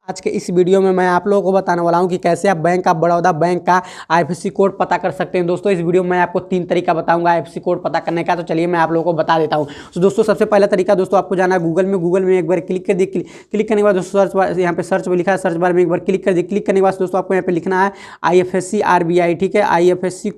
आज के इस वीडियो में मैं आप लोगों को बताने वाला हूं कि कैसे आप बैंक ऑफ बड़ौदा बैंक का आईएफएससी कोड पता कर सकते हैं। दोस्तों इस वीडियो में मैं आपको 3 तरीका बताऊंगा आईएफएससी कोड पता करने का। तो चलिए मैं आप लोगों को बता देता हूं। तो दोस्तों सबसे पहला तरीका दोस्तों आपको जाना है गूगल में एक बार क्लिक कर दिए। क्लिक करने के बाद दोस्तों सर्च बार, यहाँ पे सर्च में लिखा है, सर्च बार में एक बार क्लिक कर दिए। क्लिक करने के बाद दोस्तों आपको यहाँ पे लिखना है IFSC RBI, ठीक है, IFSC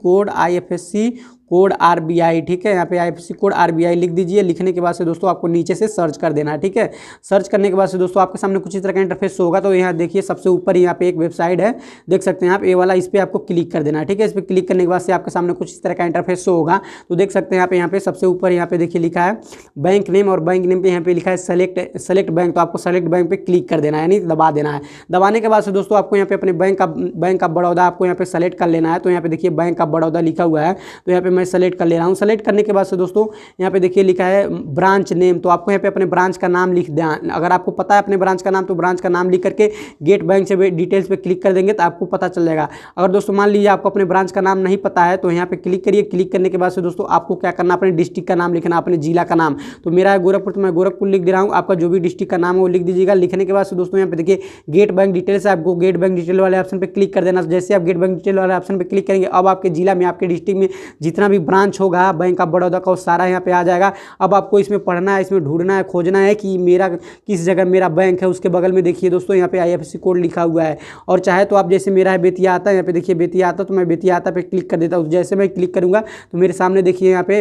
कोड RBI, ठीक है। यहाँ पे IFSC कोड RBI लिख दीजिए। लिखने के बाद से दोस्तों आपको नीचे से सर्च कर देना है, ठीक है। सर्च करने के बाद से दोस्तों आपके सामने कुछ इस तरह का इंटरफेस होगा। तो यहाँ देखिए सबसे ऊपर यहाँ पे एक वेबसाइट है, देख सकते हैं आप, ये वाला, इस पर आपको क्लिक कर देना है, ठीक है। इस पर क्लिक करने के बाद से आपके सामने कुछ इस तरह का इंटरफेस होगा। तो देख सकते हैं आप यहाँ पे सबसे ऊपर यहाँ पे देखिए लिखा है बैंक नेम, और बैंक नेम पे यहाँ पे लिखा है सेलेक्ट बैंक। तो आपको सेलेक्ट बैंक पे क्लिक कर देना है, यानी दबा देना है। दबाने के बाद से दोस्तों आपको यहाँ पे अपने बैंक ऑफ बड़ौदा आपको यहाँ पे सेलेक्ट कर लेना है। तो यहाँ पे देखिए बैंक ऑफ बड़ौदा लिखा हुआ है, तो यहाँ पे मैं सेलेक्ट कर ले रहा हूँ। सेलेक्ट करने के बाद से दोस्तों यहाँ पे देखिए लिखा है ब्रांच नेम। तो आपको यहाँ पे अपने ब्रांच का नाम लिख देना। अगर आपको पता है अपने ब्रांच का नाम तो ब्रांच का नाम लिख करके गेट बैंक से डिटेल्स पे क्लिक कर देंगे तो आपको पता चल जाएगा। अगर दोस्तों मान लीजिए आपको अपने ब्रांच का नाम नहीं पता है तो यहाँ पे क्लिक करिए। क्लिक करने के बाद से दोस्तों आपको क्या करना, अपने डिस्ट्रिक्ट का नाम लिखना, अपने जिला का नाम। तो मेरा है गोरखपुर, तो मैं गोरखपुर लिख दे रहा हूँ। आपका जो भी डिस्ट्रिक्ट का नाम है वो लिख दीजिएगा। लिखने के बाद से दोस्तों यहाँ पे देखिए गेट बैंक डिटेल्स है, आपको गेट बैंक डिटेल वाले ऑप्शन पे क्लिक कर देना। जैसे आप गेट बैंक डिटेल वाले ऑप्शन पे क्लिक करेंगे अब आपके जिला में, आपके डिस्ट्रिक्ट में जितना भी ब्रांच होगा बैंक ऑफ बड़ौदा का वो सारा यहाँ पे आ जाएगा। अब आपको इसमें पढ़ना है, इसमें ढूंढना है, खोजना है कि मेरा किस जगह मेरा बैंक है। उसके बगल में देखिए दोस्तों यहाँ पे IFSC कोड लिखा हुआ है। और चाहे तो आप, जैसे मेरा है बेतिया आता है, यहाँ पे देखिए बेतिया आता, तो मैं बेतिया आता पे क्लिक कर देता हूँ। जैसे मैं क्लिक करूँगा तो मेरे सामने देखिए यहाँ पे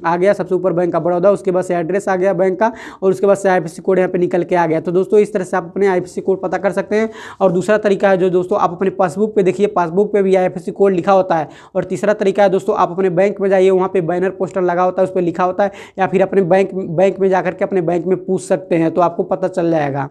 आ गया सबसे ऊपर बैंक ऑफ बड़ौदा, उसके बाद से एड्रेस आ गया बैंक का, और उसके बाद से IFSC कोड यहाँ पे निकल के आ गया। तो दोस्तों इस तरह से आप अपने IFSC कोड पता कर सकते हैं। और दूसरा तरीका है जो दोस्तों आप अपने पासबुक पे देखिए, पासबुक पे भी IFSC कोड लिखा होता है। और तीसरा तरीका है दोस्तों आप अपने बैंक में जाइए, वहाँ पे बैनर पोस्टर लगा होता है, उस पर लिखा होता है, या फिर अपने बैंक में जाकर के अपने बैंक में पूछ सकते हैं, तो आपको पता चल जाएगा।